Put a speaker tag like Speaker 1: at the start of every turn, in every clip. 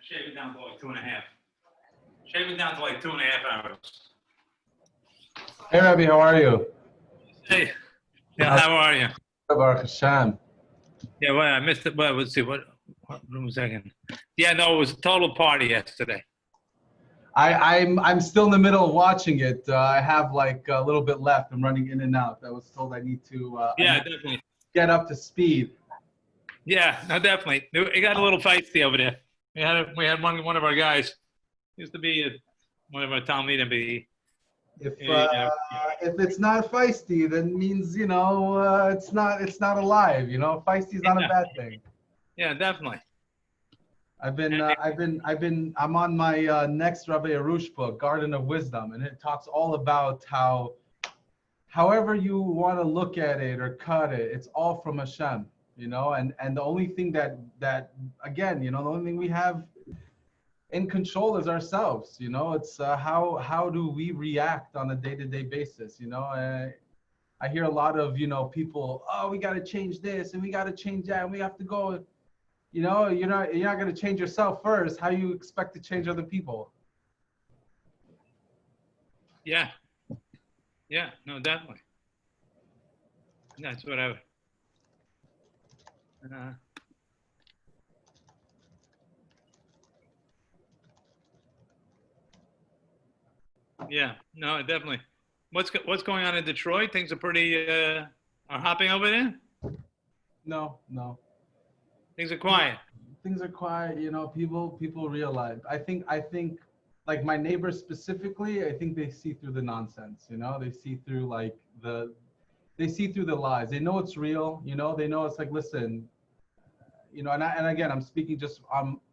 Speaker 1: Shave it down to like 2.5. Shave it down to like 2.5 hours.
Speaker 2: Hey, Rabbi, how are you?
Speaker 1: Hey, yeah, how are you?
Speaker 2: Baruch Hashem.
Speaker 1: Yeah, well, I missed it. Well, let's see. What 1 second. Yeah, no, it was a total party yesterday.
Speaker 2: I'm still in the middle of watching it. I have like a little bit left. I'm running in and out. I was told I need to
Speaker 1: Definitely.
Speaker 2: get up to speed.
Speaker 1: Yeah, no, definitely. It got a little feisty over there. We had one of our guys used to be one of our Talmidim.
Speaker 2: If it's not feisty, then means it's not alive. Feisty's not a bad thing.
Speaker 1: Yeah, definitely.
Speaker 2: I'm on my next Rabbi Arush book, Garden of Wisdom, and it talks all about how, however you want to look at it or cut it, it's all from Hashem, and the only thing that again, the only thing we have in control is ourselves. It's how do we react on a day-to-day basis. I hear a lot of people, oh, we got to change this and we got to change that and we have to go. You're not going to change yourself first. How you expect to change other people?
Speaker 1: Yeah, no, definitely. That's what I would. Yeah, no, definitely. What's going on in Detroit? Things are pretty are hopping over there?
Speaker 2: No.
Speaker 1: Things are quiet.
Speaker 2: Things are quiet. People realize. I think like my neighbors specifically, I think they see through the nonsense. They see through they see through the lies. They know it's real. They know it's like, listen, and again, I'm speaking just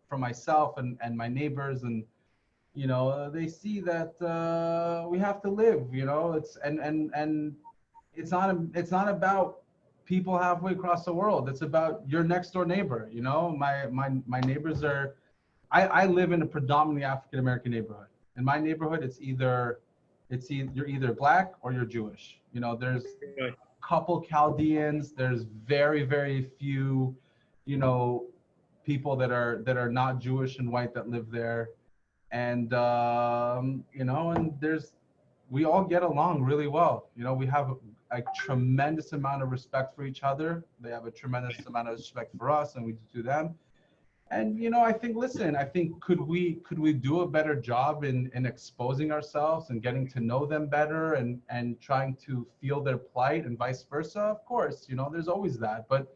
Speaker 2: for myself and my neighbors, and they see that we have to live. It's not about people halfway across the world. It's about your next door neighbor. My neighbors are. I live in a predominantly African American neighborhood. In my neighborhood, you're either black or you're Jewish. There's a couple Chaldeans. There's very, very few, people that are not Jewish and white that live there. And and we all get along really well. We have a tremendous amount of respect for each other. They have a tremendous amount of respect for us, and we do them. And I think could we do a better job in exposing ourselves and getting to know them better and trying to feel their plight and vice versa? Of course, there's always that. But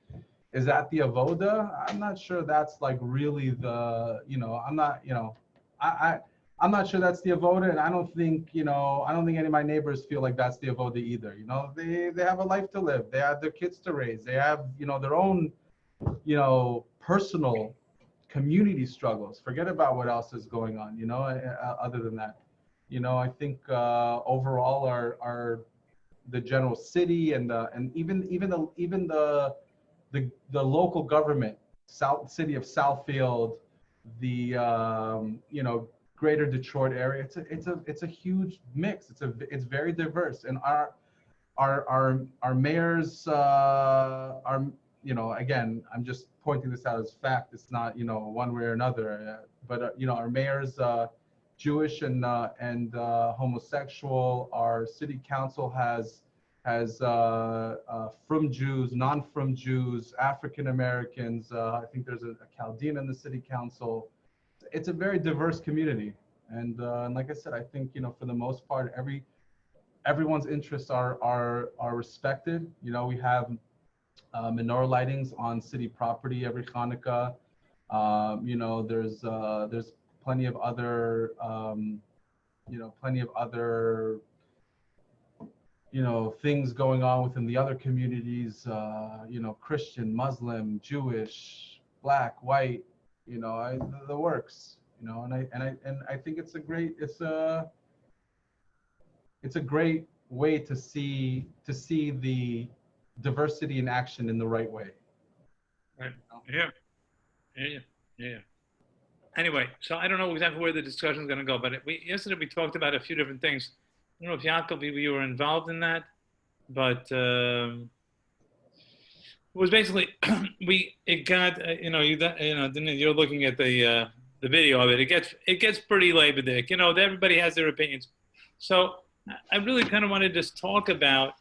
Speaker 2: is that the avoda? I'm not sure that's like really the, I'm not sure that's the avoda, and I don't think any of my neighbors feel like that's the avoda either. They have a life to live. They have their kids to raise. They have their own personal community struggles. Forget about what else is going on. Other than that, I think overall our the general city and even the local government, city of Southfield, the greater Detroit area. It's a huge mix. It's very diverse, and our mayors are again, I'm just pointing this out as fact. It's not one way or another, but our mayor's Jewish and homosexual. Our city council has from Jews, non-from Jews, African Americans. I think there's a Chaldean in the city council. It's a very diverse community, and like I said, I think for the most part, everyone's interests are respected. We have menorah lightings on city property every Hanukkah. There's plenty of other things going on within the other communities. Christian, Muslim, Jewish, black, white. The works. And I think it's a great way to see the diversity in action in the right way.
Speaker 1: Right. Yeah. Anyway, so I don't know exactly where the discussion is going to go, but yesterday we talked about a few different things. I don't know if Yaakov, you were involved in that, but it was basically you're looking at the the video of it, it gets pretty labadic. Everybody has their opinions. So I really kind of want to just talk about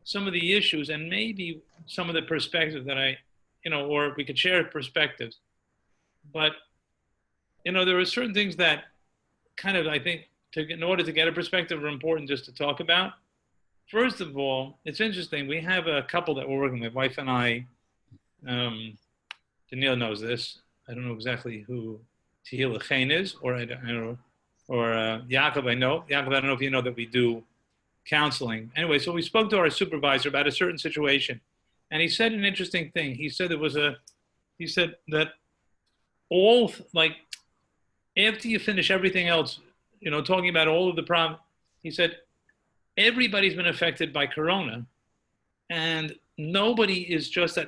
Speaker 1: some of the issues and maybe some of the perspectives that or we could share perspectives. But, there are certain things that kind of, I think, in order to get a perspective are important just to talk about. First of all, it's interesting. We have a couple that we're working with, wife and I. Daniel knows this. I don't know exactly who Tehillah Chain is, or I don't know, or Yaakov, I know. Yaakov, I don't know if you know that we do counseling. Anyway, so we spoke to our supervisor about a certain situation, and he said an interesting thing. He said he said that after you finish everything else, talking about all of the problems, he said, everybody's been affected by Corona, and nobody is just no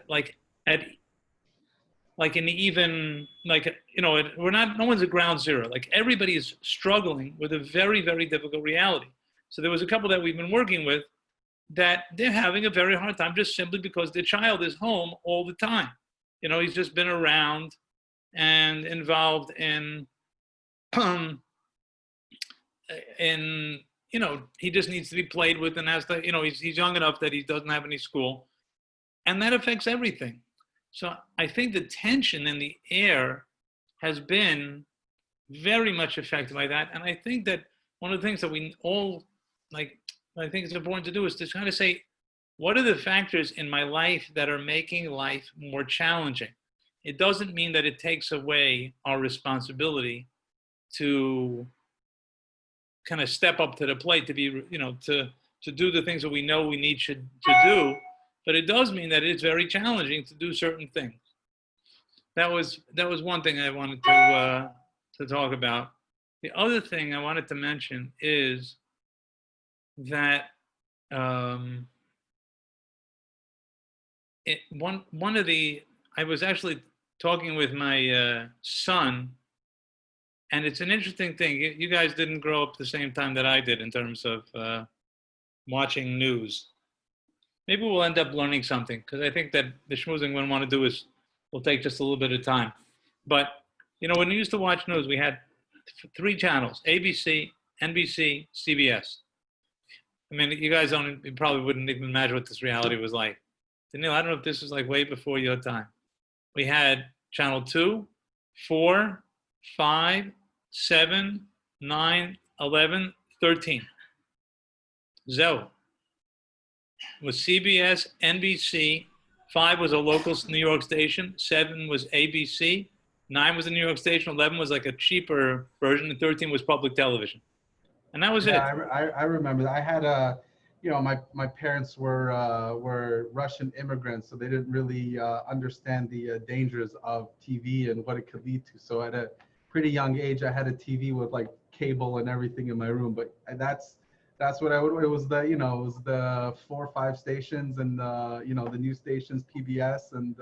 Speaker 1: one's at ground zero. Like, everybody is struggling with a very, very difficult reality. So there was a couple that we've been working with that they're having a very hard time just simply because their child is home all the time. He's just been around and involved in he just needs to be played with and has to, he's young enough that he doesn't have any school. And that affects everything. So I think the tension in the air has been very much affected by that. And I think that one of the things that we all, I think it's important to do is to kind of say, what are the factors in my life that are making life more challenging? It doesn't mean that it takes away our responsibility to kind of step up to the plate, to be, to do the things that we know we need to do. But it does mean that it's very challenging to do certain things. That was one thing I wanted to talk about. The other thing I wanted to mention is that I was actually talking with my son, and it's an interesting thing. You guys didn't grow up the same time that I did in terms of watching news. Maybe we'll end up learning something, because I think that the schmoozing we want to do will take just a little bit of time. But, when we used to watch news, we had 3 channels: ABC, NBC, CBS. I mean, you probably wouldn't even imagine what this reality was like. Daniel, I don't know if this was like way before your time. We had channel 2, 4, 5, 7, 9, 11, 13. Zell was CBS, NBC. 5 was a local New York station. 7 was ABC. 9 was a New York station. 11 was like a cheaper version. And 13 was public television. And that was it.
Speaker 2: I remember. I had my parents were Russian immigrants, so they didn't really understand the dangers of TV and what it could lead to. So at a pretty young age, I had a TV with like cable and everything in my room. But that's what it was the 4 or 5 stations and the news stations, PBS and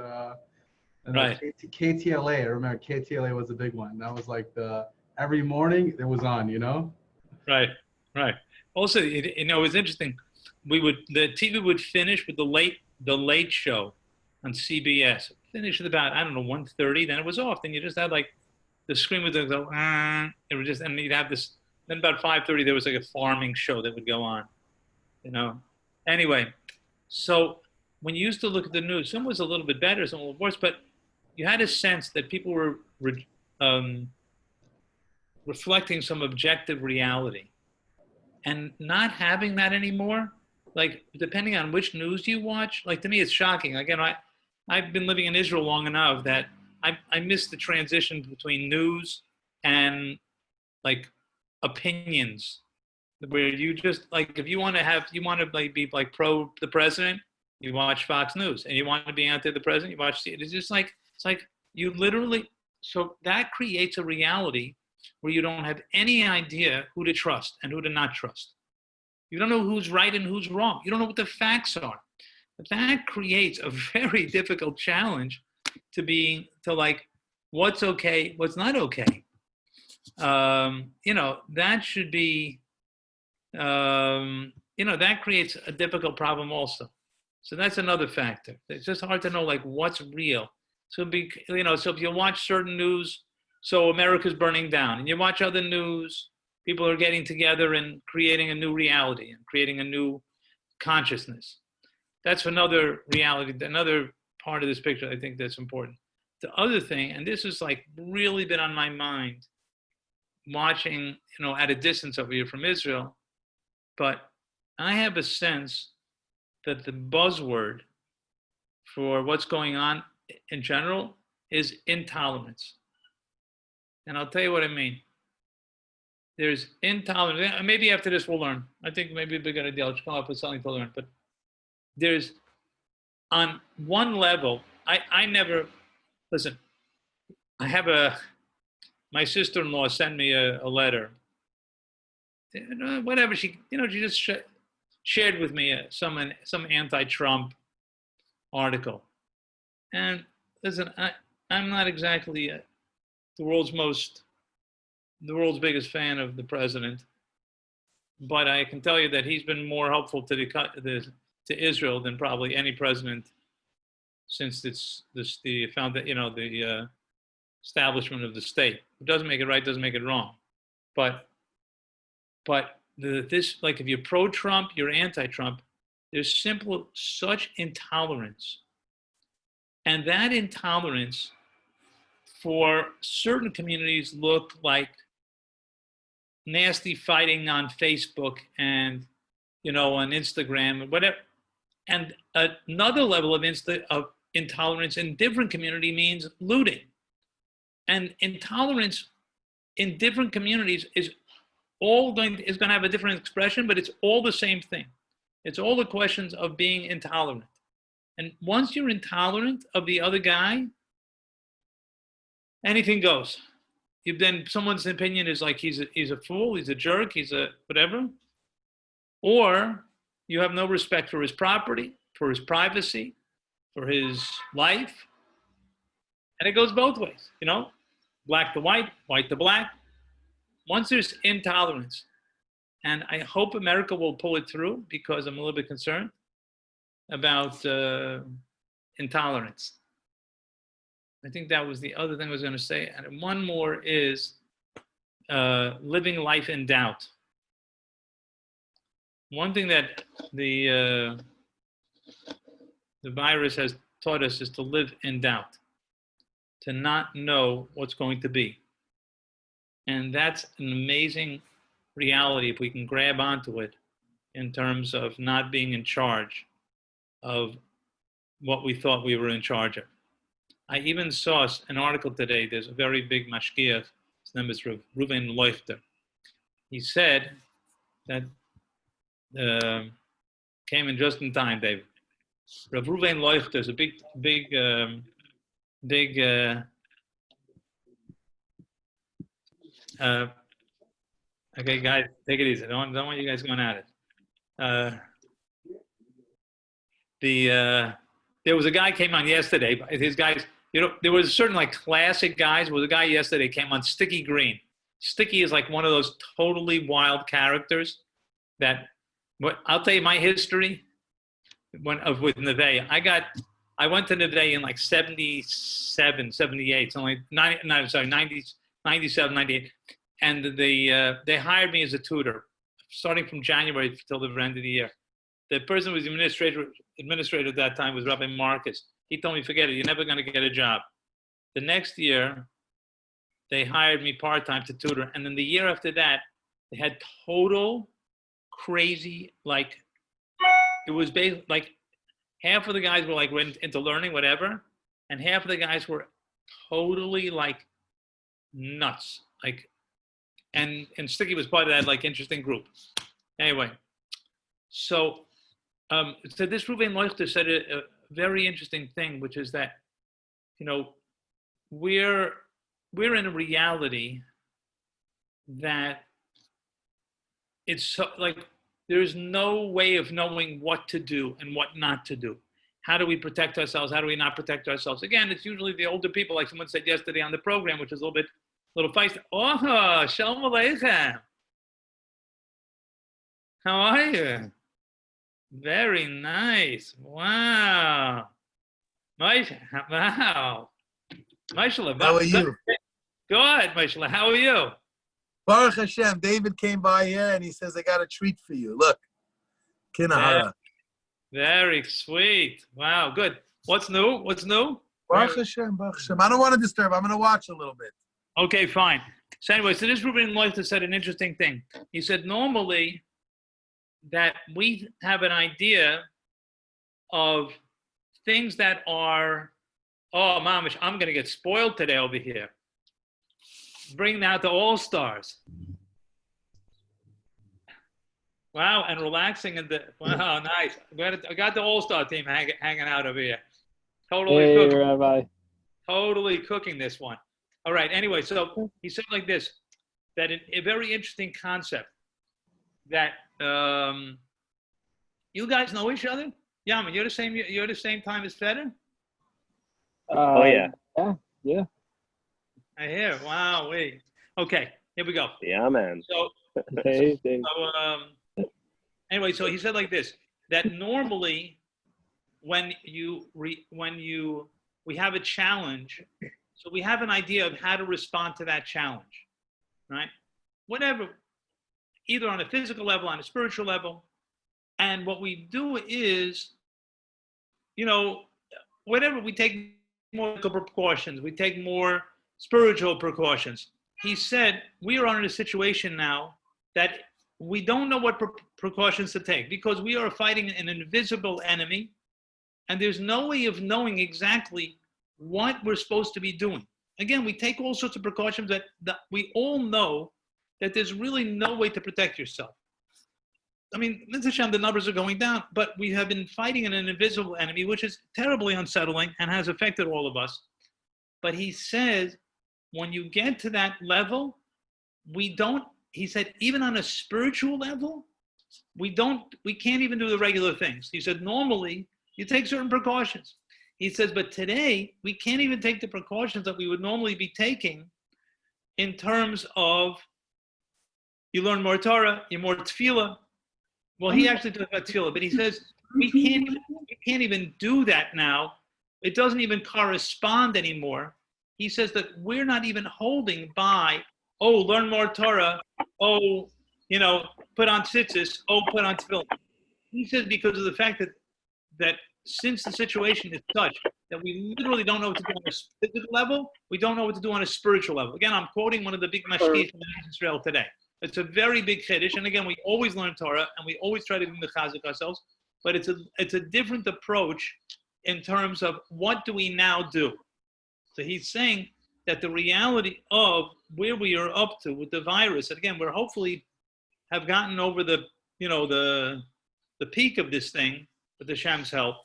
Speaker 1: right.
Speaker 2: KTLA. I remember KTLA was a big one. That was like every morning it was on,
Speaker 1: Right. Also, it was interesting. The TV would finish with the late show on CBS. Finish at about 1:30. Then it was off. Then you just had like the screen would go. It would just, and you'd have this. Then about 5:30 there was like a farming show that would go on. Anyway, so when you used to look at the news, some was a little bit better, some a little worse, but you had a sense that people were reflecting some objective reality. And not having that anymore, like depending on which news you watch, like to me it's shocking. Again, I've been living in Israel long enough that I miss the transition between news and like opinions, where you just like, if you want to like be like pro the president, you watch Fox News, and you want to be anti the president, you watch it. It's just like, it's like you literally, so that creates a reality where you don't have any idea who to trust and who to not trust. You don't know who's right and who's wrong. You don't know what the facts are. But that creates a very difficult challenge to like, what's okay, what's not okay. That should be, that creates a difficult problem also. So that's another factor. It's just hard to know like what's real. So so if you watch certain news, so America's burning down. And you watch other news, people are getting together and creating a new reality and creating a new consciousness. That's another reality, another part of this picture I think that's important. The other thing, and this has like really been on my mind, watching, at a distance over here from Israel, but I have a sense that the buzzword for what's going on in general is intolerance. And I'll tell you what I mean. There's intolerance. Maybe after this we'll learn. I think maybe we're going to come up with something to learn. But there's, on one level, I never, listen, I have my sister-in-law sent me a letter. Whatever, she just shared with me some anti-Trump article. And listen, I'm not exactly the world's biggest fan of the president, but I can tell you that he's been more helpful to Israel than probably any president since the establishment of the state. It doesn't make it right, doesn't make it wrong, but this, like, if you're pro-Trump, you're anti-Trump, there's such intolerance. And that intolerance for certain communities look like nasty fighting on Facebook and, on Instagram and whatever. And another level of intolerance in different community means looting. And intolerance in different communities is going to have a different expression, but it's all the same thing. It's all the questions of being intolerant. And once you're intolerant of the other guy, anything goes. Then someone's opinion is like he's a fool, he's a jerk, he's a whatever. Or you have no respect for his property, for his privacy, for his life. And it goes both ways, black to white, white to black. Once there's intolerance, and I hope America will pull it through, because I'm a little bit concerned about intolerance. I think that was the other thing I was going to say. And one more is living life in doubt. One thing that the virus has taught us is to live in doubt, to not know what's going to be. And that's an amazing reality if we can grab onto it, in terms of not being in charge of what we thought we were in charge of. I even saw an article today. There's a very big mashgiach. His name is Reuven Leuchter. He said that came in just in time, David. Rav Reuven Leuchter is a big okay, guys, take it easy. Don't want you guys going at it. There was a guy came on yesterday. His guys, there was certain like classic guys. There was a guy yesterday came on, Sticky Green. Sticky is like one of those totally wild characters that. I'll tell you my history with Neve. I went to Neve in like 77, 78. It's only 97, 98. And they hired me as a tutor, starting from January till the end of the year. The person who was administrator at that time was Rabbi Marcus. He told me, forget it, you're never going to get a job. The next year, they hired me part-time to tutor. And then the year after that, they had total crazy, like, it was basically like half of the guys were like went into learning, whatever, and half of the guys were totally like nuts. Like, and Sticky was part of that like interesting group. Anyway, so this Reuven Leuchter said a very interesting thing, which is that, we're in a reality that it's so, like, there's no way of knowing what to do and what not to do. How do we protect ourselves? How do we not protect ourselves? Again, it's usually the older people, like someone said yesterday on the program, which is a little feisty. Oh, Shalom Aleichem. How are you? Very nice. Wow. Wow.
Speaker 3: How are you?
Speaker 1: Good, Moshe. How are you?
Speaker 3: Baruch Hashem. David came by here and he says, I got a treat for you. Look. Kinahara.
Speaker 1: Very sweet. Wow, good. What's new? What's new?
Speaker 3: Baruch Hashem, Baruch Hashem. I don't want to disturb. I'm going to watch a little bit.
Speaker 1: Okay, fine. So anyway, so this Ruben Loichter said an interesting thing. He said normally that we have an idea of things that are, oh, mamish, I'm going to get spoiled today over here. Bring out the all-stars. Wow, and relaxing and wow, nice. I got the all-star team hanging out over here. Totally cooking.
Speaker 4: Rabbi.
Speaker 1: Totally cooking this one. All right. Anyway, so he said like this, that a very interesting concept that you guys know each other. Yaman, you're the same time as Feder?
Speaker 4: Oh
Speaker 5: yeah.
Speaker 4: Yeah.
Speaker 1: I hear. Wow. Wait. Okay. Here we go.
Speaker 5: Yeah, man.
Speaker 1: So,
Speaker 4: Hey,
Speaker 1: anyway, so he said like this, that normally when we have a challenge, so we have an idea of how to respond to that challenge, right? Whatever, either on a physical level, on a spiritual level. And what we do is, whatever, we take more precautions, we take more spiritual precautions. He said, we are in a situation now that we don't know what precautions to take because we are fighting an invisible enemy and there's no way of knowing exactly what we're supposed to be doing. Again, we take all sorts of precautions that we all know that there's really no way to protect yourself. I mean, the numbers are going down, but we have been fighting an invisible enemy, which is terribly unsettling and has affected all of us. But he says, when you get to that level, he said, even on a spiritual level, we can't even do the regular things. He said, normally, you take certain precautions. He says, but today, we can't even take the precautions that we would normally be taking in terms of you learn more Torah, you're more tefillah. Well, he actually talks about tefillah, but he says, we can't even do that now. It doesn't even correspond anymore. He says that we're not even holding by, oh, learn more Torah, oh, put on tzitzis, oh, put on tefillah. He says because of the fact that since the situation is such that we literally don't know what to do on a physical level, we don't know what to do on a spiritual level. Again, I'm quoting one of the big mashkiach from Israel today. It's a very big chiddush, and again, we always learn Torah, and we always try to be mechazik ourselves, but it's a different approach in terms of what do we now do. So he's saying that the reality of where we are up to with the virus, and again, we're hopefully have gotten over the peak of this thing with the Shem's help,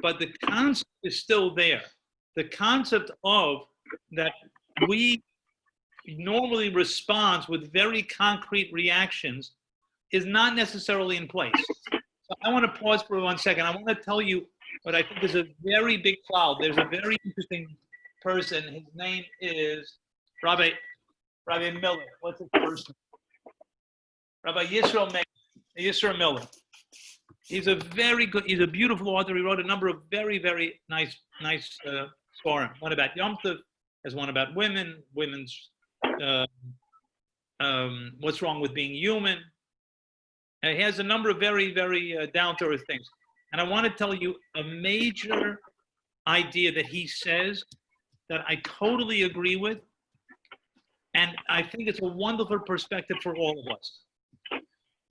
Speaker 1: but the concept is still there. The concept of that we normally respond with very concrete reactions is not necessarily in place. So I want to pause for 1 second. I want to tell you what I think is a very big cloud. There's a very interesting person. His name is Rabbi Miller. What's his first name? Rabbi Yisrael Miller. He's a beautiful author. He wrote a number of very, very nice scoring. One about Yom Tov, there's one about women's what's wrong with being human. And he has a number of very, very down-to-earth things. And I want to tell you a major idea that he says that I totally agree with. And I think it's a wonderful perspective for all of us.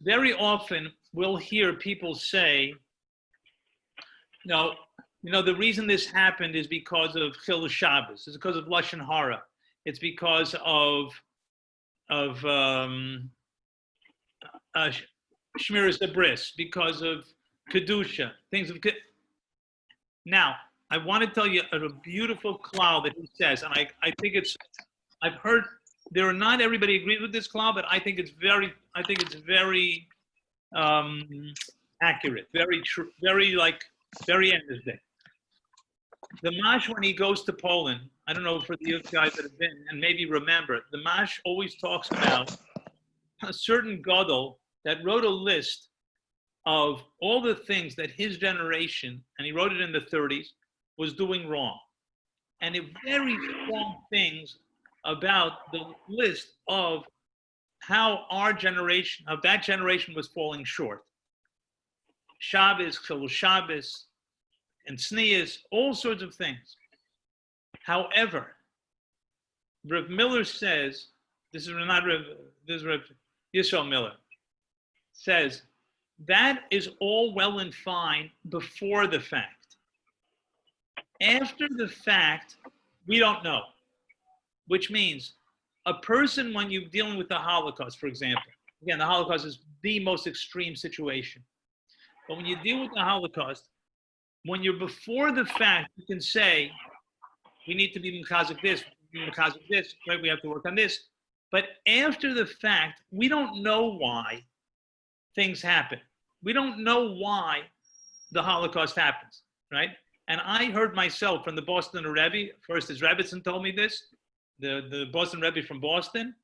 Speaker 1: Very often we'll hear people say, the reason this happened is because of Chil Shabbos. It's because of Lashon Hara. It's because of Shmiras Bris, because of Kedusha, things of. Now, I want to tell you a beautiful cloud that he says, and I think I've heard not everybody agrees with this cloud, but I think it's very accurate, very true, very end of the day. The Mash, when he goes to Poland, I don't know for the guys that have been and maybe remember, the Mash always talks about a certain Gadol that wrote a list of all the things that his generation, and he wrote it in the 30s, was doing wrong. And very strong things about the list of how that generation was falling short. Shabbos, Chilul Shabbos, and Tznius, all sorts of things. However, Rav Miller says, this is Rav Yisrael Miller, says, that is all well and fine before the fact. After the fact, we don't know. Which means a person, when you're dealing with the Holocaust, for example, again, the Holocaust is the most extreme situation. But when you deal with the Holocaust, when you're before the fact, you can say, we need to be Mekazik this, right? We have to work on this. But after the fact, we don't know why things happen. We don't know why the Holocaust happens, right? And I heard myself from the Boston Rebbe, first his Rebbitzin told me this, the Boston Rebbe from Boston,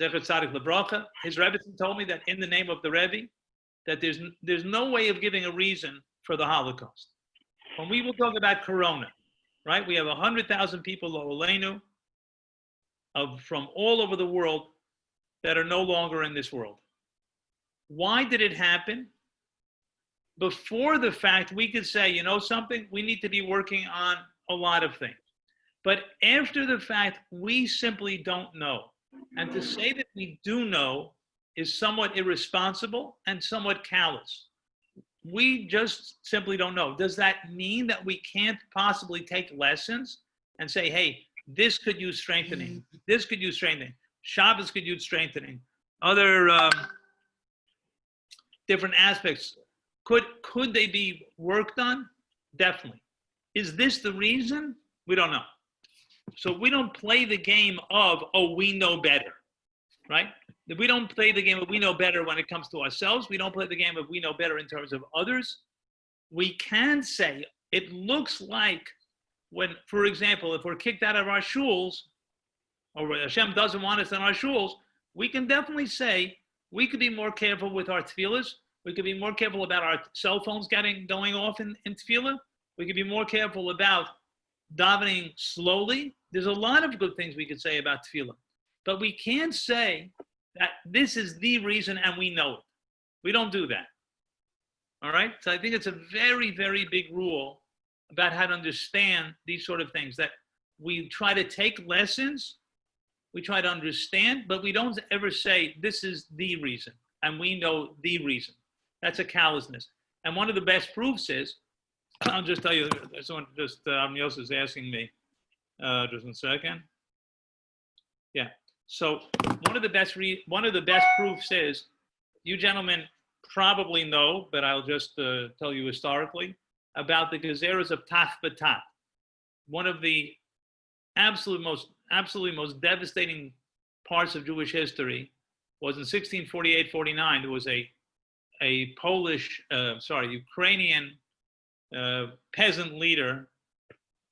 Speaker 1: Zecher Tzadik Lebracha, his Rebbitzin told me that in the name of the Rebbe, that there's no way of giving a reason for the Holocaust. When we will talk about Corona, right? We have 100,000 people, Lo'olenu, from all over the world that are no longer in this world. Why did it happen? Before the fact, we could say, you know something, we need to be working on a lot of things. But after the fact, we simply don't know. And to say that we do know is somewhat irresponsible and somewhat callous. We just simply don't know. Does that mean that we can't possibly take lessons and say, hey, this could use strengthening, this could use strengthening, Shabbos could use strengthening, other different aspects, could they be worked on? Definitely. Is this the reason? We don't know. So we don't play the game of, oh, we know better, right? We don't play the game of we know better when it comes to ourselves. We don't play the game of we know better in terms of others. We can say, it looks like when, for example, if we're kicked out of our shuls, or Hashem doesn't want us in our shuls, we can definitely say we could be more careful with our tefillahs. We could be more careful about our cell phones going off in tefillah. We could be more careful about davening slowly. There's a lot of good things we could say about tefillah. But we can't say that this is the reason and we know it. We don't do that. All right? So I think it's a very, very big rule about how to understand these sort of things, that we try to take lessons, we try to understand, but we don't ever say this is the reason and we know the reason. That's a callousness. And one of the best proofs is, I'll just tell you, someone just, Yosef is asking me, just 1 second. Yeah. So one of the best proofs is, you gentlemen probably know, but I'll just tell you historically, about the gezeros of Taf B'Taf. One of the absolutely most devastating parts of Jewish history was in 1648-49. There was a Polish, Ukrainian peasant leader,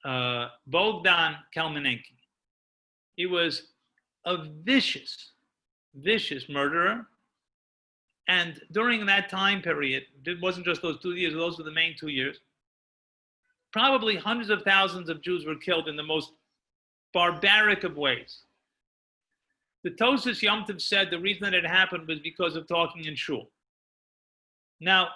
Speaker 1: Bogdan Kalmanenki. He was a vicious murderer. And during that time period, it wasn't just those 2 years, those were the main 2 years, probably hundreds of thousands of Jews were killed in the most barbaric of ways. The Tosas Yom Tov said the reason that it happened was because of talking in shul. Now,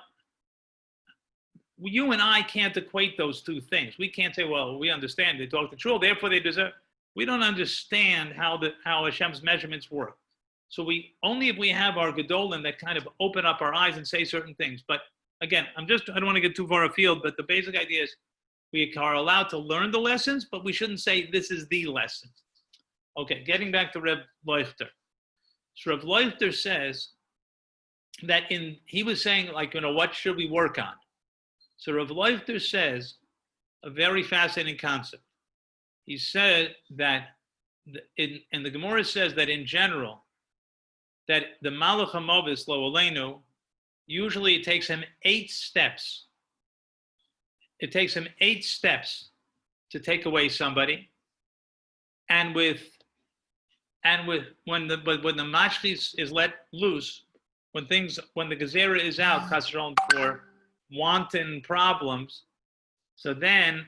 Speaker 1: you and I can't equate those two things. We can't say, well, we understand they talked in shul, therefore they deserve. We don't understand how Hashem's measurements work. So only if we have our Gedolim that kind of open up our eyes and say certain things. But again, I don't want to get too far afield, but the basic idea is we are allowed to learn the lessons, but we shouldn't say this is the lesson. Okay, getting back to Reb Leuchter. So Reb Leuchter says that he was saying, like, what should we work on? So Reb Leuchter says a very fascinating concept. He said that, and the Gemara says that in general, that the Malach HaMovis Lo Aleinu, usually it takes him 8 steps. It takes him 8 steps to take away somebody. And when the mashchis is let loose, when the gezerah is out, for wanton problems, so then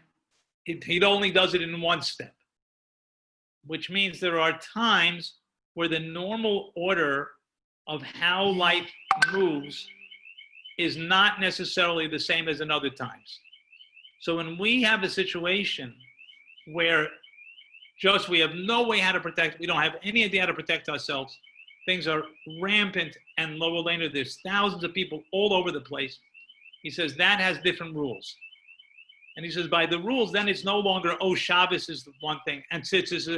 Speaker 1: he only does it in 1 step. which means there are times where the normal order of how life moves is not necessarily the same as in other times. So when we have a situation where just we have no way how to protect, we don't have any idea how to protect ourselves, things are rampant and lower later, there's thousands of people all over the place. He says that has different rules. And he says by the rules, then it's no longer, oh, Shabbos is the one thing, and Tzitz is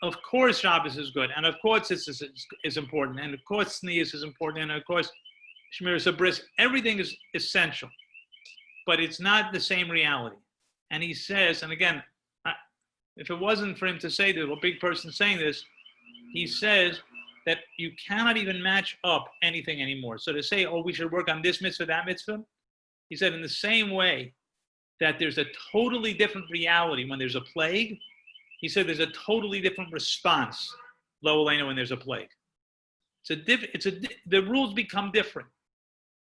Speaker 1: of course Shabbos is good, and of course Tzitz is important, and of course Tznius is important, and of course Shmiras HaBris, everything is essential, but it's not the same reality. And he says, and again, if it wasn't for him to say this, a big person saying this, he says that you cannot even match up anything anymore. So to say, oh, we should work on this mitzvah, that mitzvah, he said in the same way that there's a totally different reality when there's a plague, he said there's a totally different response, lo aleinu, when there's a plague. The rules become different,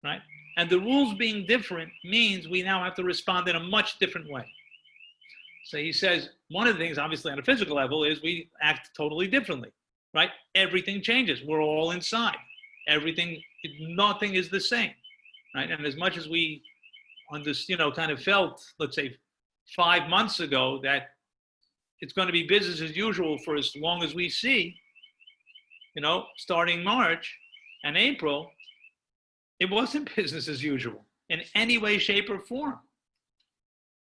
Speaker 1: right? And the rules being different means we now have to respond in a much different way. So he says, one of the things, obviously, on a physical level is we act totally differently, right? Everything changes. We're all inside. Nothing is the same, right? And as much as we, on this, kind of felt, let's say, 5 months ago that it's going to be business as usual for as long as we see, starting March and April, it wasn't business as usual in any way, shape, or form.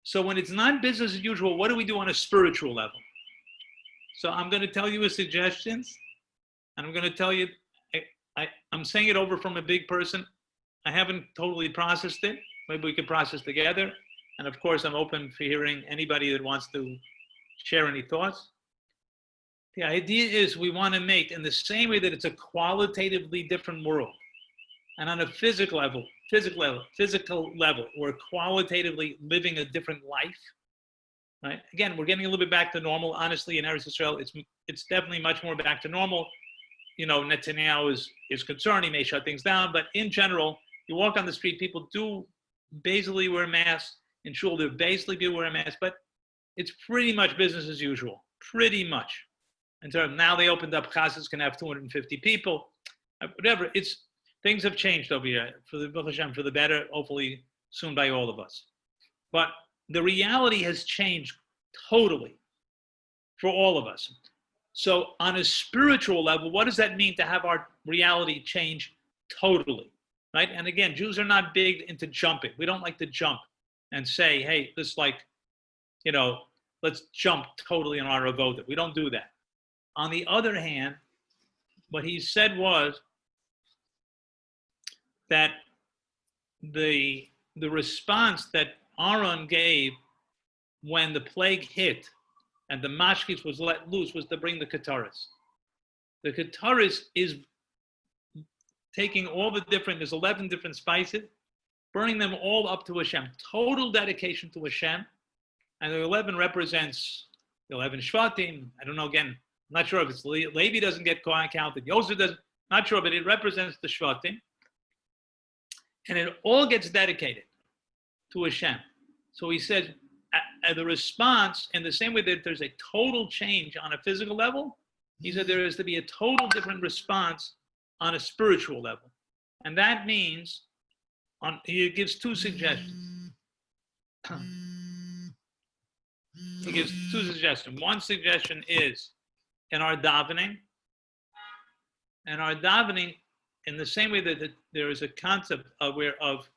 Speaker 1: So when it's not business as usual, what do we do on a spiritual level? So I'm going to tell you suggestions, and I'm going to tell you, I'm saying it over from a big person. I haven't totally processed it. Maybe we could process together. And of course, I'm open for hearing anybody that wants to share any thoughts. The idea is we want to make, in the same way that it's a qualitatively different world, and on a physical level, we're qualitatively living a different life, right? Again, we're getting a little bit back to normal. Honestly, in Eretz Yisrael, it's definitely much more back to normal. Netanyahu is concerned, he may shut things down, but in general, you walk on the street, people do basically wear masks. In shul, they basically do wear a mask, but it's pretty much business as usual, pretty much. In terms of now they opened up, chassidus can have 250 people, whatever. Things have changed over here for the better, hopefully soon by all of us. But the reality has changed totally for all of us. So on a spiritual level, what does that mean to have our reality change totally, right? And again, Jews are not big into jumping. We don't like to jump and say, hey, let's jump totally on our avoda. We don't do that. On the other hand, what he said was that the response that Aaron gave when the plague hit and the mashkis was let loose was to bring the kataris. The kataris is taking all there's 11 different spices, burning them all up to Hashem. Total dedication to Hashem. And the 11 represents the 11 Shvatim. I don't know, again, I'm not sure if it's Levi doesn't get counted, Yosef doesn't, not sure, but it represents the Shvatim. And it all gets dedicated to Hashem. So he says, the response, in the same way that there's a total change on a physical level, he said there is to be a total different response on a spiritual level. And that means, he gives two suggestions. He gives two suggestions. One suggestion is in our davening. And our davening, in the same way that there is a concept of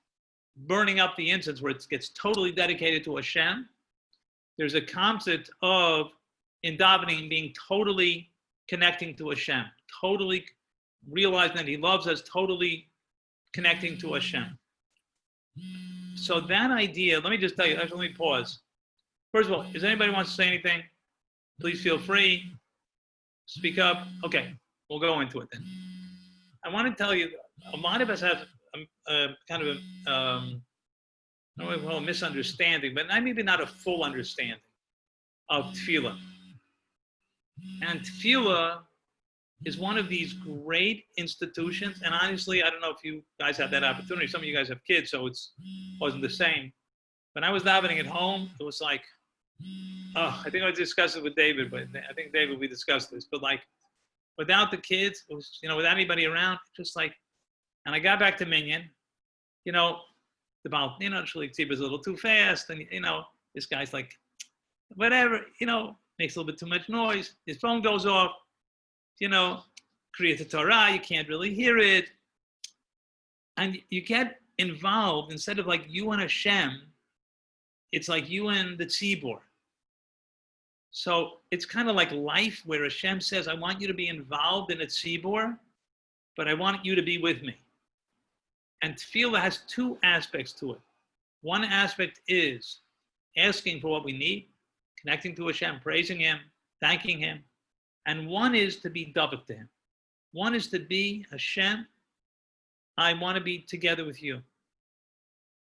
Speaker 1: burning up the incense where it gets totally dedicated to Hashem, there's a concept of, in davening, being totally connecting to Hashem, totally realizing that He loves us, totally connecting to Hashem. So that idea, let me just tell you, actually, let me pause. First of all, does anybody want to say anything? Please feel free. Speak up. Okay, we'll go into it then. I want to tell you, a lot of us have kind of I don't want to call it a misunderstanding, but maybe not a full understanding of tefillah. And tefillah is one of these great institutions. And honestly, I don't know if you guys have that opportunity. Some of you guys have kids, so it wasn't the same. When I was davening at home, it was like I think I discussed it with David, but I think David, we discussed this, but like without the kids, it was, without anybody around, just like, and I got back to Minyan, the Baal, Shalik Tzibah is a little too fast, and this guy's like, whatever, makes a little bit too much noise. His phone goes off, create the Torah, you can't really hear it. And you get involved, instead of like you and Hashem, it's like you and the tzibur. So it's kind of like life where Hashem says, I want you to be involved in a tzibur, but I want you to be with me. And tefillah has two aspects to it. One aspect is asking for what we need, connecting to Hashem, praising Him, thanking Him. And one is to be Dovid to Him. One is to be Hashem, I want to be together with you.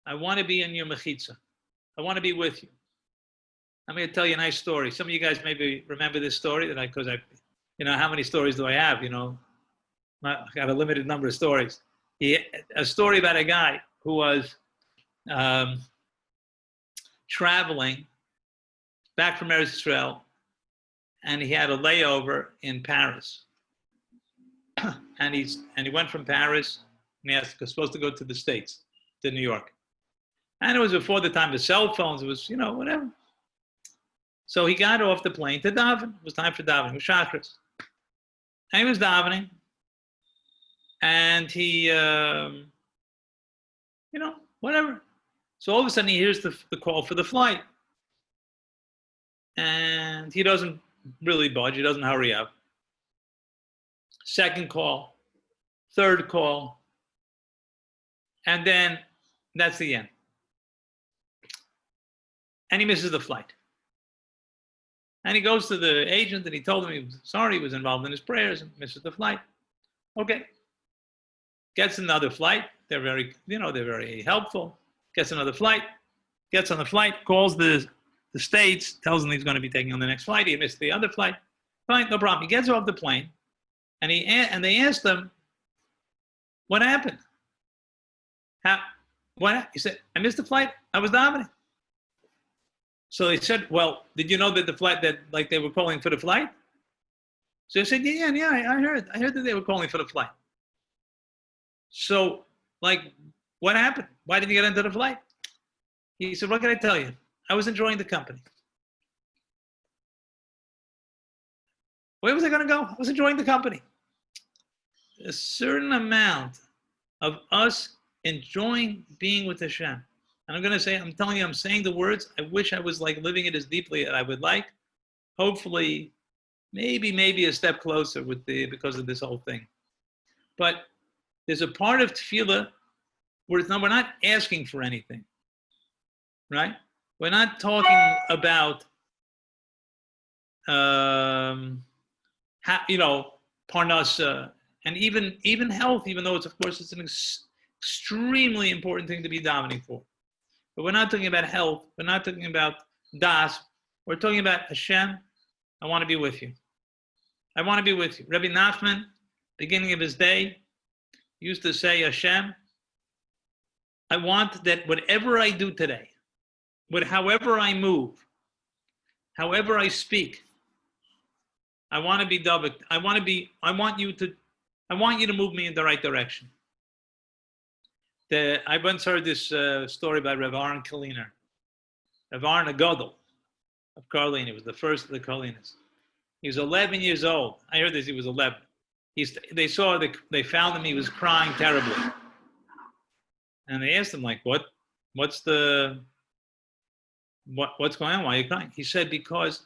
Speaker 1: I want to be in your mechitza. I want to be with you. I'm going to tell you a nice story. Some of you guys maybe remember this story because how many stories do I have? I got a limited number of stories. A story about a guy who was traveling back from Eretz Israel, and he had a layover in Paris. and he went from Paris, and he was supposed to go to the States, to New York. And it was before the time of cell phones. It was, whatever. So he got off the plane to daven. It was time for davening. It was Shachris. And he was davening. And he, whatever. So all of a sudden he hears the call for the flight. And he doesn't really budge. He doesn't hurry up. Second call. Third call. And then that's the end. And he misses the flight. And he goes to the agent and he told him he was sorry, he was involved in his prayers and misses the flight. Okay. Gets another flight. They're very helpful. Gets another flight. Gets on the flight, calls the States, tells them he's going to be taking on the next flight. He missed the other flight. Fine, no problem. He gets off the plane and they asked him, what happened? What? He said, I missed the flight. I was davening. So they said, well, did you know that the flight, that like they were calling for the flight? So he said, yeah, I heard. I heard that they were calling for the flight. So, like, what happened? Why didn't you get into the flight? He said, what can I tell you? I was enjoying the company. Where was I going to go? I was enjoying the company. A certain amount of us enjoying being with Hashem. And I'm going to say, I'm telling you, I'm saying the words. I wish I was like living it as deeply as I would like. Hopefully, maybe a step closer because of this whole thing. But there's a part of tefillah where we're not asking for anything, right? We're not talking about, parnasa and even health, even though it's an extremely important thing to be davening for. But we're not talking about health. We're not talking about das. We're talking about Hashem. I want to be with you. I want to be with you. Rabbi Nachman, beginning of his day, used to say, Hashem, I want that whatever I do today, however I move, however I speak, I want to be Dovid. I want you to move me in the right direction. I once heard this story by Rav Aaron Kaliner. Rav Aaron Agadol of Karlin. He was the first of the Karlinas. He was 11 years old. I heard this, he was 11. They found him, he was crying terribly. And they asked him, like, what's going on? Why are you crying? He said, because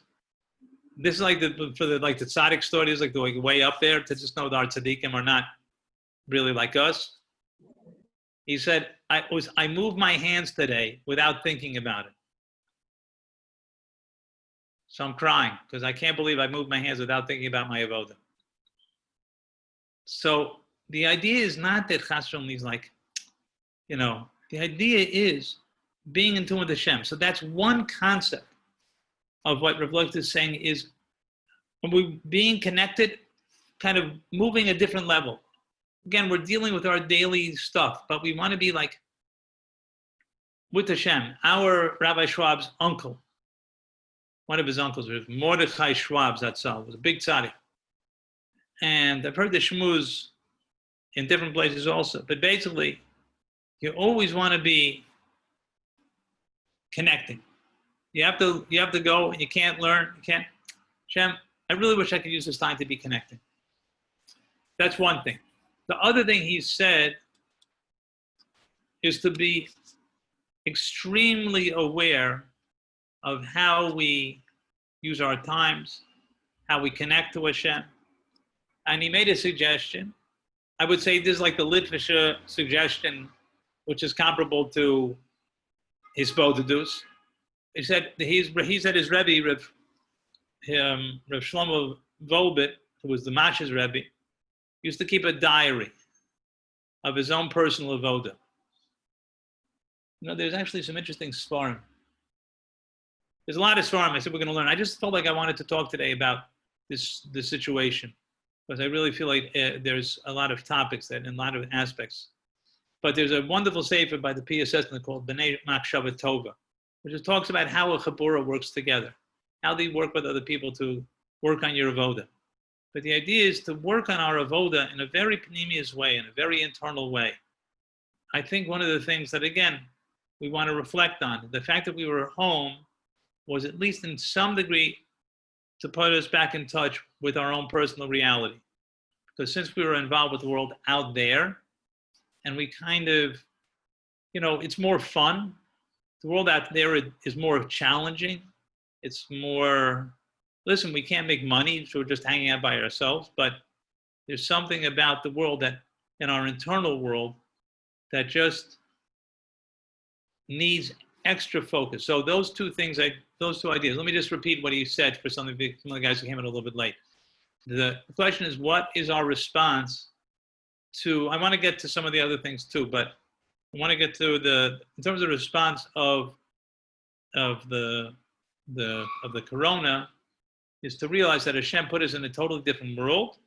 Speaker 1: this is like the tzaddik story, is like the way up there to just know that our tzaddikim are not really like us. He said, I moved my hands today without thinking about it. So I'm crying because I can't believe I moved my hands without thinking about my avodah. So the idea is not that Chas V'Shalom is like, the idea is being in tune with Hashem. So that's one concept of what Rav Lecht is saying is when we're being connected, kind of moving a different level. Again, we're dealing with our daily stuff, but we want to be like with Hashem. Our Rabbi Schwab's uncle one of his uncles, was Mordechai Schwab Zatzal, was a big tzaddik. And I've heard the shmuz in different places also. But basically, you always want to be connecting. You have to go, and you can't learn. You can't. Shem, I really wish I could use this time to be connecting. That's one thing. The other thing he said is to be extremely aware of how we use our times, how we connect to Hashem. And he made a suggestion. I would say this is like the Litvische suggestion, which is comparable to his Bodedus. He said his Rebbe, Rav Shlomo Volbit, who was the Mash's Rebbe, used to keep a diary of his own personal avoda. You know, there's actually some interesting svarim. There's a lot of svarim I said we're going to learn. I just felt like I wanted to talk today about this situation, because I really feel like there's a lot of topics that, in a lot of aspects. But there's a wonderful sefer by the PSS called B'nai Machshava Tova, which talks about how a chabura works together, how they work with other people to work on your avoda. But the idea is to work on our avoda in a very panemius way, in a very internal way. I think one of the things that, again, we want to reflect on, the fact that we were home was at least in some degree to put us back in touch with our own personal reality. Because since we were involved with the world out there, and we kind of, you know, it's more fun. The world out there is more challenging. It's more, listen, we can't make money, so we're just hanging out by ourselves. But there's something about the world that, in our internal world, that just needs extra focus. So those two things, those two ideas. Let me just repeat what he said for some of the guys who came in a little bit late. The question is, what is our response to? I want to get to some of the other things too, but I want to get to in terms of the response of the corona, is to realize that Hashem put us in a totally different world.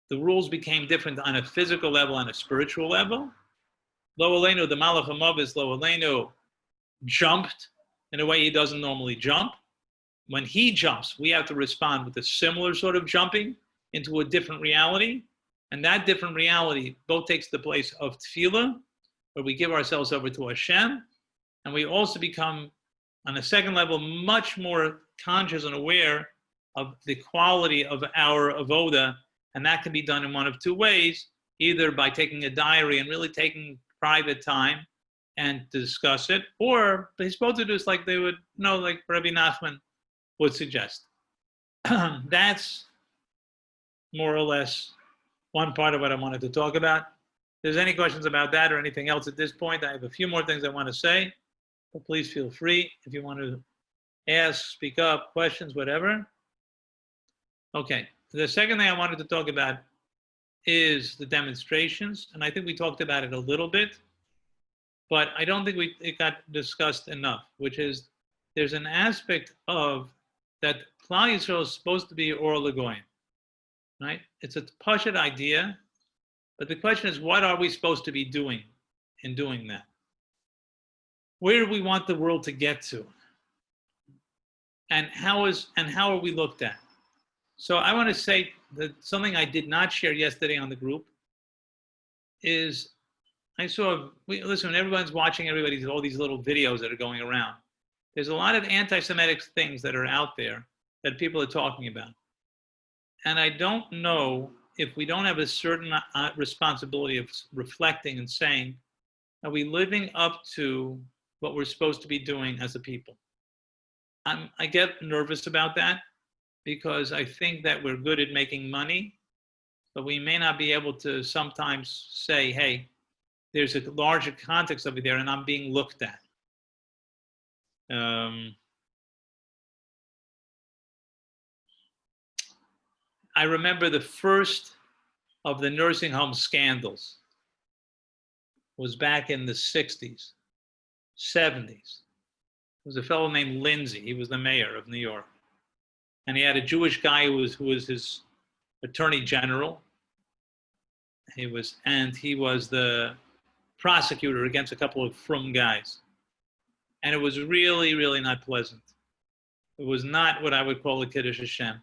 Speaker 1: The rules became different on a physical level, on a spiritual level. Lo Aleinu, the Malach HaMavis, Lo Aleinu, jumped in a way he doesn't normally jump. When he jumps, we have to respond with a similar sort of jumping into a different reality. And that different reality both takes the place of tefillah, where we give ourselves over to Hashem, and we also become, on a second level, much more conscious and aware of the quality of our avoda, and that can be done in one of two ways, either by taking a diary and really taking private time and to discuss it, or he's supposed to do this like they would, like Rabbi Nachman would suggest. That's more or less one part of what I wanted to talk about. If there's any questions about that or anything else at this point, I have a few more things I want to say, but please feel free if you want to ask, speak up, questions, whatever. Okay, the second thing I wanted to talk about is the demonstrations, and I think we talked about it a little bit, but I don't think it got discussed enough, which is there's an aspect of that Klal Yisrael is supposed to be Or L'Goyim, right? It's a Pashut idea, but the question is, what are we supposed to be doing in doing that? Where do we want the world to get to? And how are we looked at? So I want to say that something I did not share yesterday on the group is listen, everyone's watching all these little videos that are going around. There's a lot of anti-Semitic things that are out there that people are talking about. And I don't know if we don't have a certain responsibility of reflecting and saying, are we living up to what we're supposed to be doing as a people? I get nervous about that because I think that we're good at making money, but we may not be able to sometimes say, hey, there's a larger context over there and I'm being looked at. I remember the first of the nursing home scandals was back in the 60s, 70s. There was a fellow named Lindsay. He was the mayor of New York. And he had a Jewish guy who was his attorney general. He was the prosecutor against a couple of frum guys. And it was really, really not pleasant. It was not what I would call a Kiddush Hashem.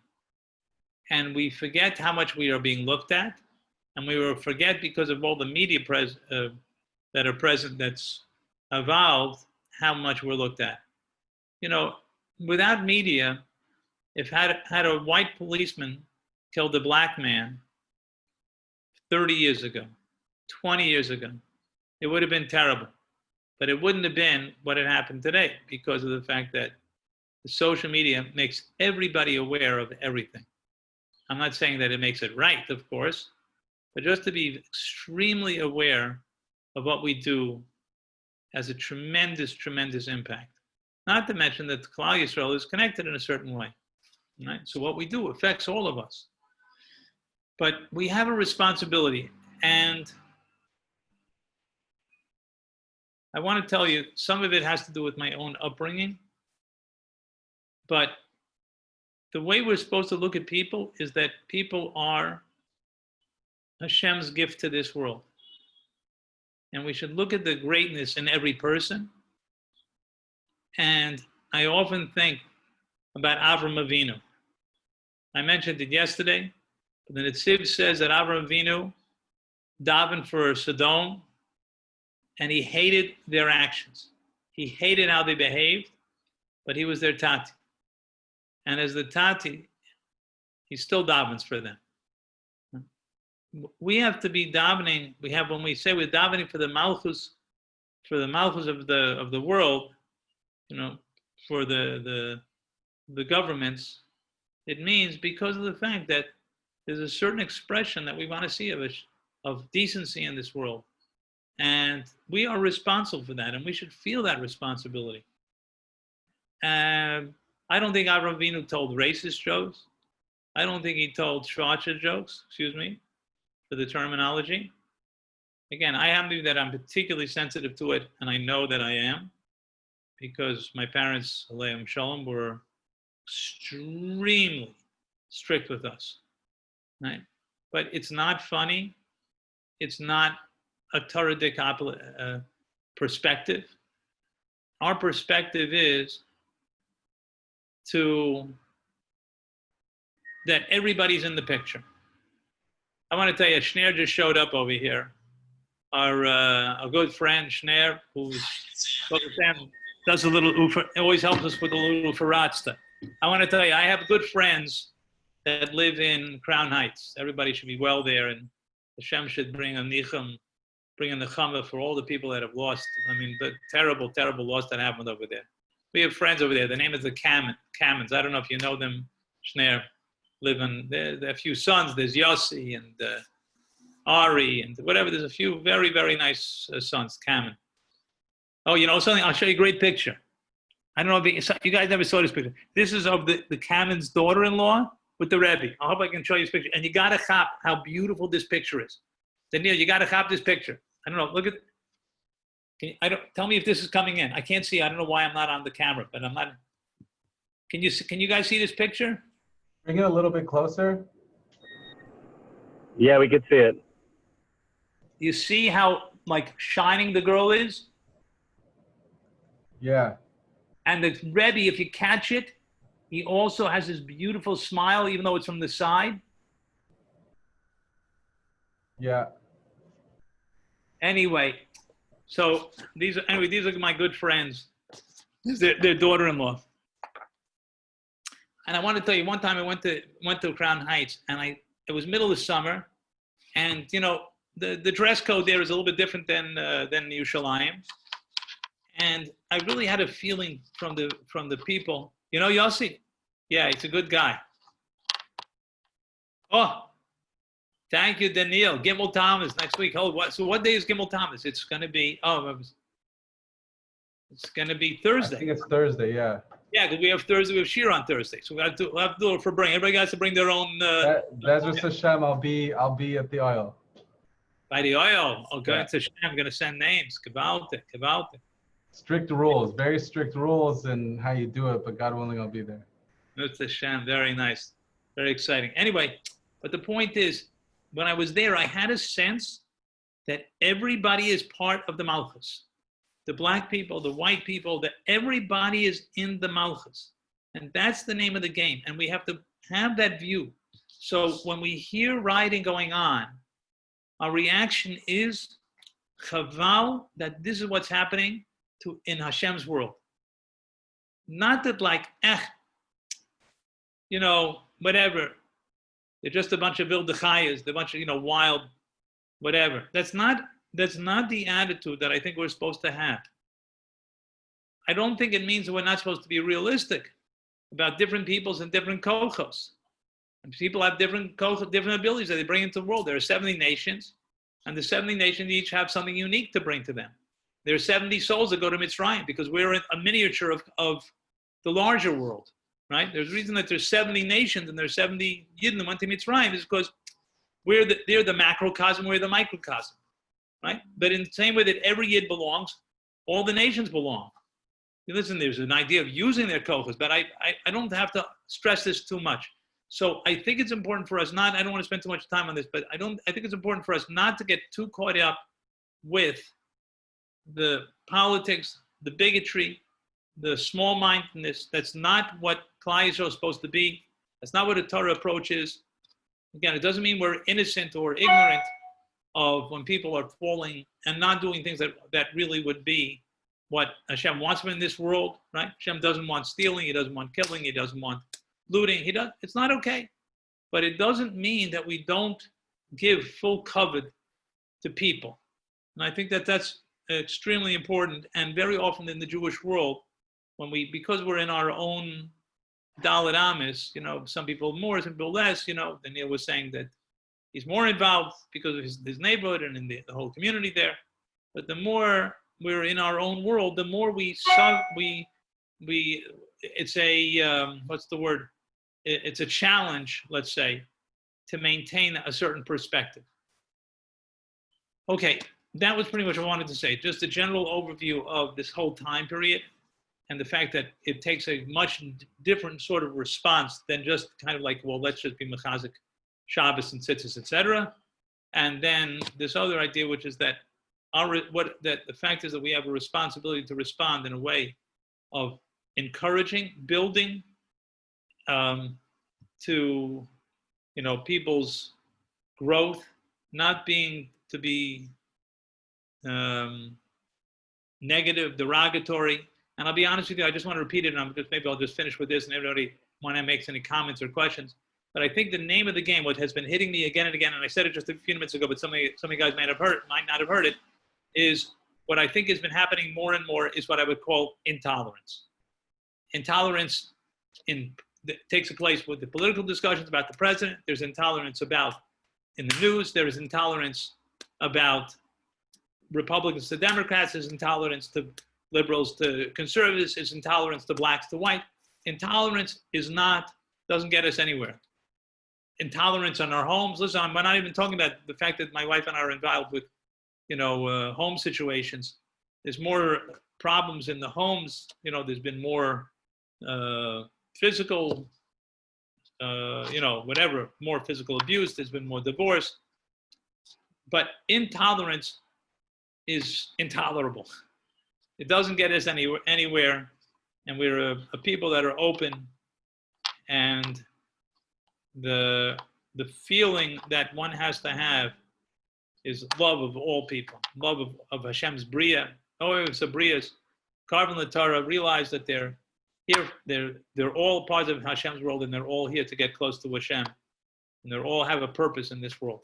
Speaker 1: And we forget how much we are being looked at, and we will forget because of all the media that are present that's evolved, how much we're looked at. You know, without media, if had a white policeman killed a black man 30 years ago, 20 years ago, it would have been terrible. But it wouldn't have been what had happened today because of the fact that the social media makes everybody aware of everything. I'm not saying that it makes it right, of course, but just to be extremely aware of what we do has a tremendous, tremendous impact. Not to mention that the Klal Yisrael is connected in a certain way, right? So what we do affects all of us. But we have a responsibility, and I want to tell you, some of it has to do with my own upbringing, but the way we're supposed to look at people is that people are Hashem's gift to this world. And we should look at the greatness in every person. And I often think about Avram Avinu. I mentioned it yesterday, but the Netziv says that Avram Avinu davened for Sodom, and he hated their actions. He hated how they behaved, but he was their Tati. And as the Tati, he still davens for them. We have to be davening. When we say we're davening for the malchus of the world, you know, for the governments, it means because of the fact that there's a certain expression that we want to see of decency in this world. And we are responsible for that, and we should feel that responsibility. I don't think Avram Avinu told racist jokes. I don't think he told shvacha jokes, excuse me, for the terminology. Again, I have to that I'm particularly sensitive to it, and I know that I am, because my parents, Rabbi Charlop, were extremely strict with us, right? But it's not funny. It's not a Torah-dic perspective. Our perspective is that everybody's in the picture. I want to tell you, Schneer just showed up over here. Our good friend Schneer, who's does a little ufer, always helps us with a little uferatsta. I want to tell you, I have good friends that live in Crown Heights. Everybody should be well there, and Hashem should bring a nicham, bring in the chama for all the people that have lost. I mean, the terrible, terrible loss that happened over there. We have friends over there. The name is the Kamens. I don't know if you know them, Schneer. There are a few sons. There's Yossi and Ari and whatever. There's a few very, very nice sons, Kamen. Oh, you know something? I'll show you a great picture. I don't know if you guys never saw this picture. This is of the Kamen's daughter-in-law with the Rebbe. I hope I can show you this picture. And you got to chop how beautiful this picture is. Daniel, you got to chop this picture. I don't know. Look at. Tell me if this is coming in. I can't see. I don't know why I'm not on the camera, but I'm not. Can you guys see this picture?
Speaker 2: Bring it a little bit closer.
Speaker 4: Yeah, we could see it.
Speaker 1: You see how like shining the girl is?
Speaker 2: Yeah.
Speaker 1: And the Rebbe, if you catch it, he also has this beautiful smile, even though it's from the side.
Speaker 2: Yeah.
Speaker 1: Anyway, so these are my good friends. This is their daughter-in-law. And I want to tell you, one time I went to Crown Heights, and it was middle of summer, and you know the dress code there is a little bit different than Yerushalayim, and I really had a feeling from the people. You know Yossi? Yeah, he's a good guy. Oh, thank you, Daniel. Gimel Thomas next week. So what day is Gimel Thomas? It's going to be Thursday.
Speaker 2: I think it's Thursday. Yeah.
Speaker 1: Yeah, because we have Thursday. We have shiur on Thursday, so we'll have to do it for bring. Everybody has to bring their own.
Speaker 2: Bezras Hashem, I'll be at the oil.
Speaker 1: By the oil. Okay,
Speaker 2: Yeah.
Speaker 1: to Hashem, I'm going to send names. Kabalte.
Speaker 2: Strict rules, very strict rules, and how you do it. But God willing, I'll be there.
Speaker 1: It's Hashem. Very nice. Very exciting. Anyway, but the point is, when I was there, I had a sense that everybody is part of the Malchus. The black people, the white people, that everybody is in the Malchus. And that's the name of the game. And we have to have that view. So when we hear rioting going on, our reaction is chaval, that this is what's happening in Hashem's world. Not that whatever. They're just a bunch of vildechayas, they're a bunch of, wild, whatever. That's not the attitude that I think we're supposed to have. I don't think it means that we're not supposed to be realistic about different peoples and different kochos. And people have different abilities that they bring into the world. There are 70 nations, and the 70 nations each have something unique to bring to them. There are 70 souls that go to Mitzrayim because we're a miniature of the larger world, right? There's a reason that there's 70 nations and there's 70 Yidden that went to Mitzrayim is because they're the macrocosm, we're the microcosm, right? But in the same way that every Yid belongs, all the nations belong. Listen, there's an idea of using their kochos, but I don't have to stress this too much. So I think it's important for us I don't want to spend too much time on this, but I think it's important for us not to get too caught up with the politics, the bigotry, the small-mindedness. That's not what Klal Yisrael is supposed to be. That's not what a Torah approach is. Again, it doesn't mean we're innocent or ignorant of when people are falling and not doing things that really would be what Hashem wants from in this world, right? Hashem doesn't want stealing, he doesn't want killing, he doesn't want looting. It's not okay. But it doesn't mean that we don't give full covet to people. And I think that that's extremely important. And very often in the Jewish world, because we're in our own Dalet Amis, some people more, some people less, Daniel was saying that he's more involved because of his neighborhood and in the whole community there. But the more we're in our own world, the more it's a, what's the word? It's a challenge, let's say, to maintain a certain perspective. Okay, that was pretty much what I wanted to say. Just a general overview of this whole time period and the fact that it takes a much different sort of response than just kind of like, well, let's just be mechazik Shabbos and tzitzis, etc. And then this other idea, which is that the fact is that we have a responsibility to respond in a way of encouraging, building to people's growth, not being to be negative, derogatory. And I'll be honest with you, I just want to repeat it, and maybe I'll just finish with this, and everybody want to make any comments or questions. But I think the name of the game, what has been hitting me again and again, and I said it just a few minutes ago, but some of you guys might not have heard it, is what I think has been happening more and more is what I would call intolerance. Intolerance takes place with the political discussions about the president. There's intolerance in the news. There is intolerance about Republicans to Democrats. There's intolerance to liberals to conservatives. There's intolerance to blacks to white. Intolerance doesn't get us anywhere. Intolerance in our homes. Listen, we're not even talking about the fact that my wife and I are involved with, home situations. There's more problems in the homes. There's been more physical, more physical abuse. There's been more divorce. But intolerance is intolerable. It doesn't get us anywhere. And we're a people that are open. And the feeling that one has to have is love of all people, love of Hashem's Bria. Oh, it's a Brias. Carving the Torah, realize that they're here, they're all part of Hashem's world, and they're all here to get close to Hashem. And they all have a purpose in this world.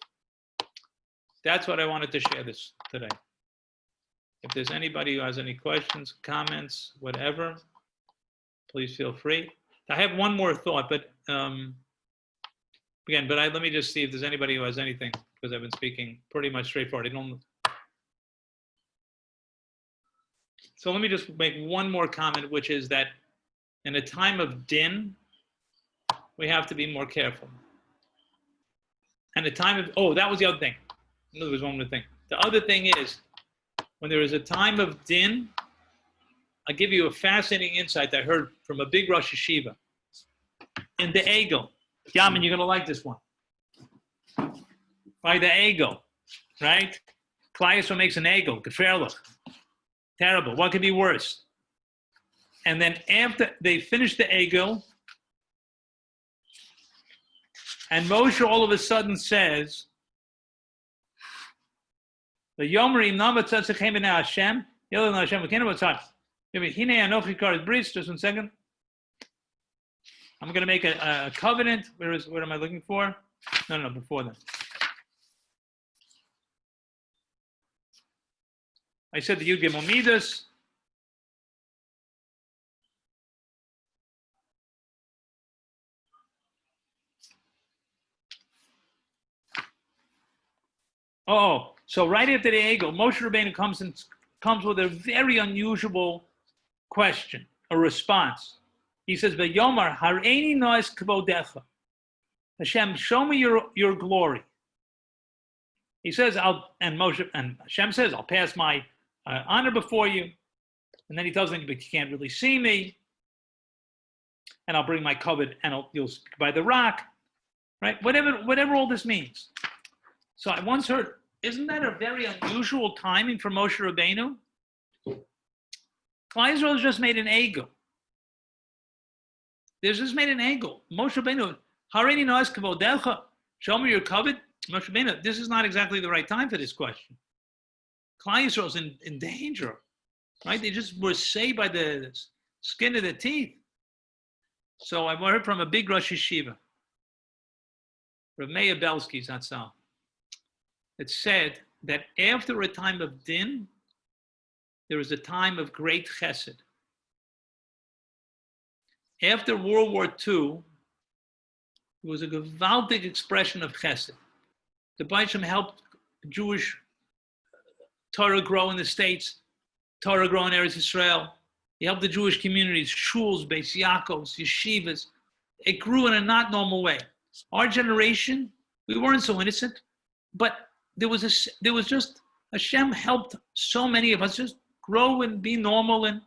Speaker 1: That's what I wanted to share this today. If there's anybody who has any questions, comments, whatever, please feel free. I have one more thought, but let me just see if there's anybody who has anything, because I've been speaking pretty much straightforward. So let me just make one more comment, which is that in a time of din, we have to be more careful. And a time of, that was the other thing. There was one more thing. The other thing is, when there is a time of din, I'll give you a fascinating insight I heard from a big Rosh Yeshiva. In the Egel, Yamin, you're going to like this one. By the Egel, right? Klal Yisrael makes an Egel, gefährlich. Terrible. What could be worse? And then after they finished the Egel, and Moshe all of a sudden says, the Yomerim Navatzatzachem in Hashem, Yelon Hashem, we can't know what's hot. Hine Anochi Karet Bris, just 1 second. I'm going to make a covenant. What am I looking for? No, before that. I said the Yud Gimel Midas. Oh, so right after the Egel, Moshe Rabbeinu comes with a very unusual question, a response. He says, "V'yomar hareini noes kvodecha." Hashem, show me your glory. He says, and Hashem says, "I'll pass my honor before you." And then he tells them, "But you can't really see me." And I'll bring my covenant, and you'll speak by the rock, right? Whatever all this means. So I once heard, isn't that a very unusual timing for Moshe Rabbeinu? Klal Yisrael has just made an Egel. There's just made an Egel. Moshe Rabbeinu, Hareini noes kvodecha, show me your covenant. Moshe Rabbeinu, this is not exactly the right time for this question. Klal Yisrael's in danger, right? They just were saved by the skin of their teeth. So I heard from a big Rosh Yeshiva, Rav Meir Belsky Zatzal. It said that after a time of din, there was a time of great chesed. After World War II, it was a gewaltig expression of chesed. The Baisham helped Jewish Torah grow in the States, Torah grow in Eretz Yisrael. He helped the Jewish communities, shuls, Beis Yaakovs, yeshivas. It grew in a not normal way. Our generation, we weren't so innocent, but there was just, Hashem helped so many of us just grow and be normal and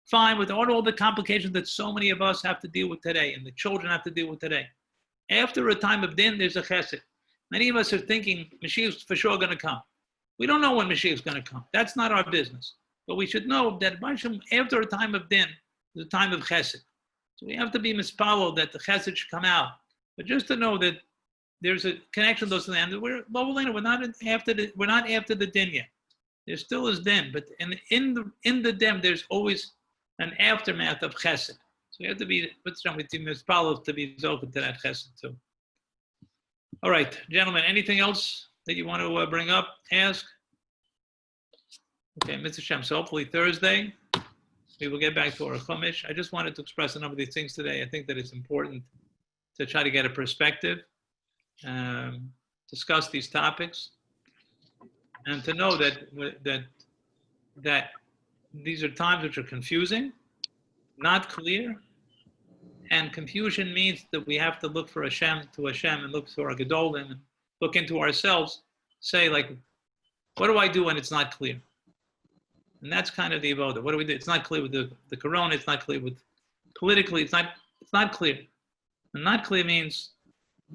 Speaker 1: fine with all the complications that so many of us have to deal with today and the children have to deal with today. After a time of din, there's a chesed. Many of us are thinking Mashiach's for sure going to come. We don't know when Mashiach's going to come. That's not our business. But we should know that after a time of din, there's a time of chesed. So we have to be mispalel that the chesed should come out. But just to know that there's a connection to those land. We're not after the din yet. There still is din, but in the din, there's always an aftermath of chesed. So you have to be mispalel to be open to that chesed too. All right, gentlemen, anything else that you want to bring up, ask? Okay, Mr. Shem, so hopefully Thursday, we will get back to our Chumash. I just wanted to express a number of these things today. I think that it's important to try to get a perspective, discuss these topics, and to know that these are times which are confusing, not clear, and confusion means that we have to look for Hashem, and look to our Gedolim, and look into ourselves, say like, what do I do when it's not clear? And that's kind of the avoda. What do we do? It's not clear with the corona. It's not clear with politically. It's not clear. And not clear means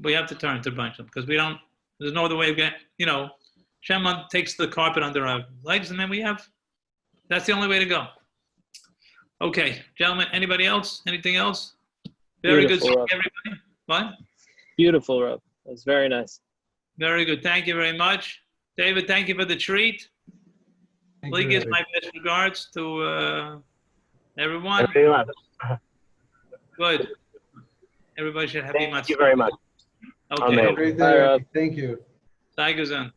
Speaker 1: we have to turn to bunch because there's no other way of getting, Shem takes the carpet under our legs and then that's the only way to go. Okay, gentlemen, anybody else? Anything else? Very
Speaker 4: Beautiful,
Speaker 1: good seeing everybody. What?
Speaker 4: Beautiful, Rob. That was very nice.
Speaker 1: Very good. Thank you very much. David, thank you for the treat. Lee gives my best regards to everyone. Good. Everybody should have
Speaker 5: Thank you very much.
Speaker 1: Okay.
Speaker 5: Amen.
Speaker 2: Great day. Thank you.
Speaker 1: Sei gesund.